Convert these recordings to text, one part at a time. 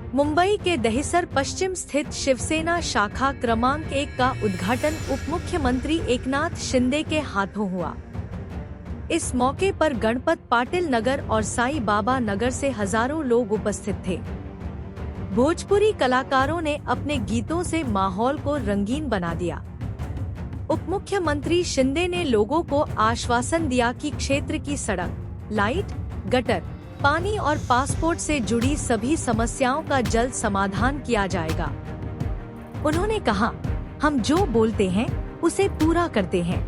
मुंबई के दहिसर पश्चिम स्थित शिवसेना शाखा क्रमांक 1 का उद्घाटन उप मुख्यमंत्री एकनाथ शिंदे के हाथों हुआ। इस मौके पर गणपत पाटिल नगर और साई बाबा नगर से हजारों लोग उपस्थित थे। भोजपुरी कलाकारों ने अपने गीतों से माहौल को रंगीन बना दिया। उप मुख्यमंत्री शिंदे ने लोगों को आश्वासन दिया कि क्षेत्र की सड़क, लाइट, गटर, पानी और पासपोर्ट से जुड़ी सभी समस्याओं का जल्द समाधान किया जाएगा। उन्होंने कहा, हम जो बोलते हैं उसे पूरा करते हैं।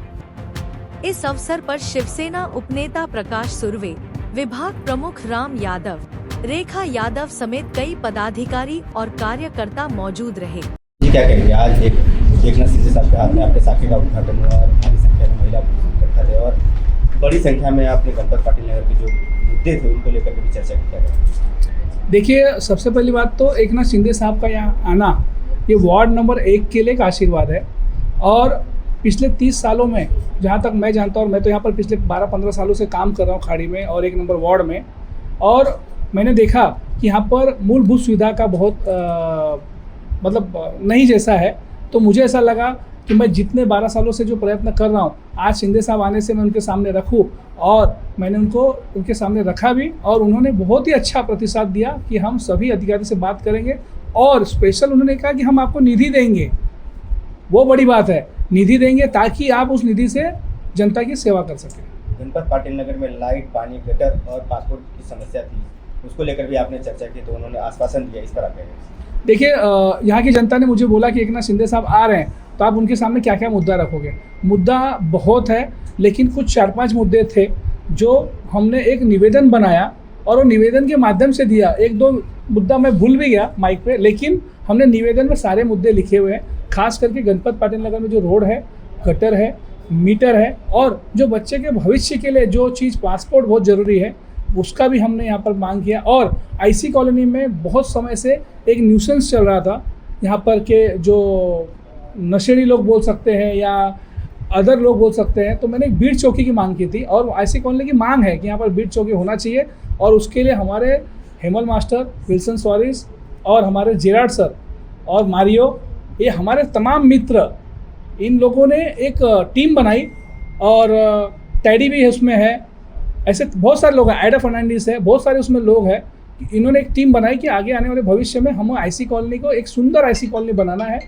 इस अवसर पर शिवसेना उपनेता प्रकाश सुर्वे, विभाग प्रमुख राम यादव, रेखा यादव समेत कई पदाधिकारी और कार्यकर्ता मौजूद रहे। क्या कहेंगे, आज एकनाथ शिंदे साहब के हाथ में आपके शाखे का उद्घाटन हुआ और भारी संख्या में महिला इकट्ठा थे और बड़ी संख्या में आपने गणपत पाटिल नगर के जो मुद्दे थे उनको लेकर के भी चर्चा की। देखिए, सबसे पहली बात तो एकनाथ शिंदे साहब का यहाँ आना ये वार्ड नंबर 1 के लिए एक आशीर्वाद है। और पिछले 30 सालों में जहाँ तक मैं जानता हूँ, और मैं तो यहाँ पर पिछले 12-15 सालों से काम कर रहा हूँ खाड़ी में और 1 नंबर वार्ड में, और मैंने देखा कि यहाँ पर मूलभूत सुविधा का बहुत मतलब नहीं जैसा है। तो मुझे ऐसा लगा कि मैं जितने 12 सालों से जो प्रयत्न कर रहा हूँ, आज शिंदे साहब आने से मैं उनके सामने रखूँ, और मैंने उनके सामने रखा भी, और उन्होंने बहुत ही अच्छा प्रतिसाद दिया कि हम सभी अधिकारी से बात करेंगे, और स्पेशल उन्होंने कहा कि हम आपको निधि देंगे। वो बड़ी बात है, निधि देंगे ताकि आप उस निधि से जनता की सेवा कर सकें। गणपत पाटिल नगर में लाइट, पानी, गटर और पासपोर्ट की समस्या थी, उसको लेकर भी आपने चर्चा की, तो उन्होंने आश्वासन दिया। इस पर आप कहेंगे? देखिए, यहाँ की जनता ने मुझे बोला कि एकनाथ शिंदे साहब आ रहे हैं, तो आप उनके सामने क्या क्या मुद्दा रखोगे। मुद्दा बहुत है, लेकिन कुछ 4-5 मुद्दे थे जो हमने एक निवेदन बनाया और वो निवेदन के माध्यम से दिया। 1-2 मुद्दा मैं भूल भी गया माइक पे, लेकिन हमने निवेदन में सारे मुद्दे लिखे हुए हैं। खास करके गणपत पाटिल नगर में जो रोड है, गटर है, मीटर है, और जो बच्चे के भविष्य के लिए जो चीज़ पासपोर्ट बहुत ज़रूरी है, उसका भी हमने यहाँ पर मांग किया। और आईसी कॉलोनी में बहुत समय से एक न्यूसेंस चल रहा था, यहाँ पर के जो नशेड़ी लोग बोल सकते हैं या अदर लोग बोल सकते हैं, तो मैंने एक बीट चौकी की मांग की थी, और आईसी कॉलोनी की मांग है कि यहाँ पर बीट चौकी होना चाहिए। और उसके लिए हमारे हेमल मास्टर, विल्सन सॉरिस और हमारे जेराड सर और मारियो, ये हमारे तमाम मित्र, इन लोगों ने एक टीम बनाई, और टैडी भी उसमें है, ऐसे बहुत सारे लोग हैं, एडा फर्नांडिस है, बहुत सारे उसमें लोग हैं। इन्होंने एक टीम बनाई कि आगे आने वाले भविष्य में हम आईसी कॉलोनी को एक सुंदर आईसी कॉलोनी बनाना है।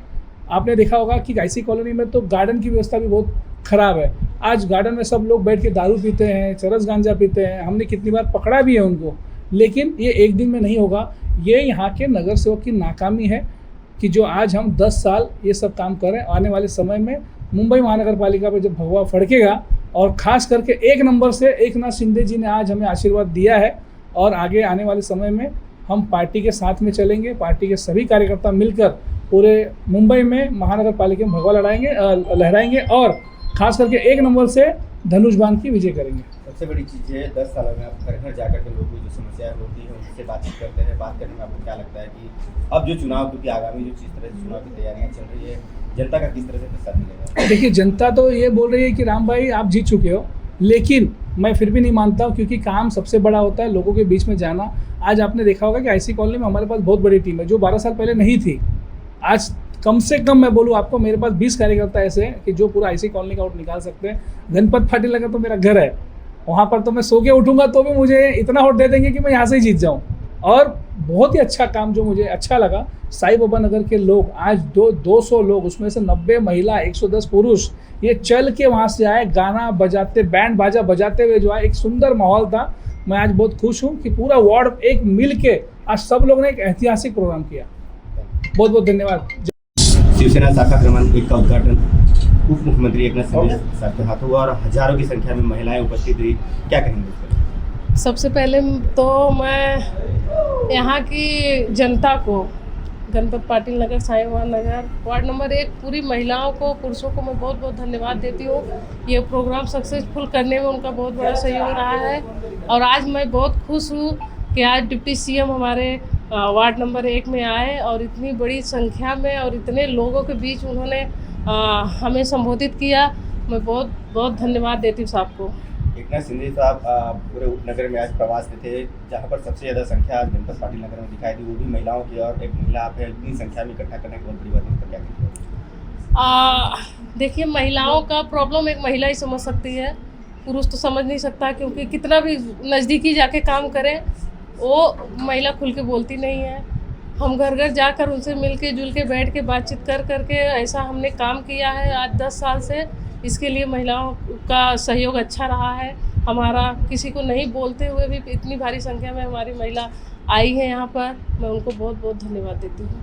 आपने देखा होगा कि आईसी कॉलोनी में तो गार्डन की व्यवस्था भी बहुत ख़राब है। आज गार्डन में सब लोग बैठ के दारू पीते हैं, चरस गांजा पीते हैं, हमने कितनी बार पकड़ा भी है उनको। लेकिन ये एक दिन में नहीं होगा, ये यहाँ के नगर सेवक की नाकामी है कि जो आज हम 10 साल ये सब काम कर रहे हैं। आने वाले समय में मुंबई महानगर पालिका पर जब भगवा फड़केगा, और ख़ास करके 1 नंबर से एकनाथ शिंदे जी ने आज हमें आशीर्वाद दिया है, और आगे आने वाले समय में हम पार्टी के साथ में चलेंगे। पार्टी के सभी कार्यकर्ता मिलकर पूरे मुंबई में महानगर पालिका में भगवा लहराएंगे, और ख़ास करके 1 नंबर से धनुष बाण की विजय करेंगे। सबसे बड़ी चीज़ है, 10 सालों में आप घर घर जाकर के लोगों की जो समस्याएं होती हैं उनसे बातचीत करते हैं। बात करने में आपको क्या लगता है कि अब जो चुनाव, क्योंकि आगामी जो जिस तरह से चुनाव की तैयारियाँ चल रही है, जनता का किस तरह से प्रतिसाद मिलेगा? देखिए, जनता तो ये बोल रही है कि राम भाई आप जीत चुके हो, लेकिन मैं फिर भी नहीं मानता हूँ, क्योंकि काम सबसे बड़ा होता है लोगों के बीच में जाना। आज आपने देखा होगा कि आईसी कॉलोनी में हमारे पास बहुत बड़ी टीम है, जो 12 साल पहले नहीं थी। आज कम से कम मैं बोलूँ आपको, मेरे पास 20 कार्यकर्ता ऐसे हैं कि जो पूरा आईसी कॉलोनी का वोट निकाल सकते हैं। गणपत पाटिल नगर तो मेरा घर है, वहाँ पर तो मैं सो के उठूँगा तो भी मुझे इतना वोट दे देंगे कि मैं यहाँ से ही जीत जाऊँ। और बहुत ही अच्छा काम जो मुझे अच्छा लगा, साई बाबा नगर के लोग आज 200 लोग, उसमें से 90 महिला, 110 पुरुष, ये चल के वहाँ से आए, गाना बजाते, बैंड बाजा बजाते हुए जो आए। एक सुंदर माहौल था। मैं आज बहुत खुश हूँ कि पूरा वार्ड एक मिल के आज सब लोग ने एक ऐतिहासिक प्रोग्राम किया। बहुत बहुत धन्यवाद। शिवसेना शाखा क्रमांक 1 का उद्घाटन उप मुख्यमंत्री एकनाथ शिंदे साहब के हाथों हुआ और हजारों की संख्या में महिलाएं उपस्थित हुई, क्या कहेंगे? सबसे पहले तो मैं यहाँ की जनता को, गणपत पाटिल नगर, साई बाबा नगर, वार्ड नंबर 1, पूरी महिलाओं को, पुरुषों को मैं बहुत बहुत धन्यवाद देती हूँ। ये प्रोग्राम सक्सेसफुल करने में उनका बहुत बड़ा सहयोग रहा है। और आज मैं बहुत खुश हूँ कि आज डिप्टी सीएम हमारे वार्ड नंबर 1 में आए और इतनी बड़ी संख्या में और इतने लोगों के बीच उन्होंने हमें संबोधित किया। मैं बहुत बहुत धन्यवाद देती हूँ सबको। एकनाथ शिंदे साहब पूरे उपनगर में आज प्रवास में थे, जहाँ पर सबसे ज़्यादा संख्या आज जनपद पाटिल नगर में दिखाई दी, वो भी महिलाओं की, और एक महिला आप है इतनी संख्या में इकट्ठा करने की बहुत बड़ी बात है, क्या कहते देखिए, महिलाओं का प्रॉब्लम एक महिला ही समझ सकती है, पुरुष तो समझ नहीं सकता, क्योंकि कितना भी नज़दीकी जाके काम करें वो महिला खुल के बोलती नहीं है। हम घर घर जाकर उनसे मिल के जुल के बैठ के बातचीत कर करके ऐसा हमने काम किया है आज 10 साल से। इसके लिए महिलाओं का सहयोग अच्छा रहा है हमारा। किसी को नहीं बोलते हुए भी इतनी भारी संख्या में हमारी महिला आई है यहाँ पर, मैं उनको बहुत बहुत धन्यवाद देती हूँ।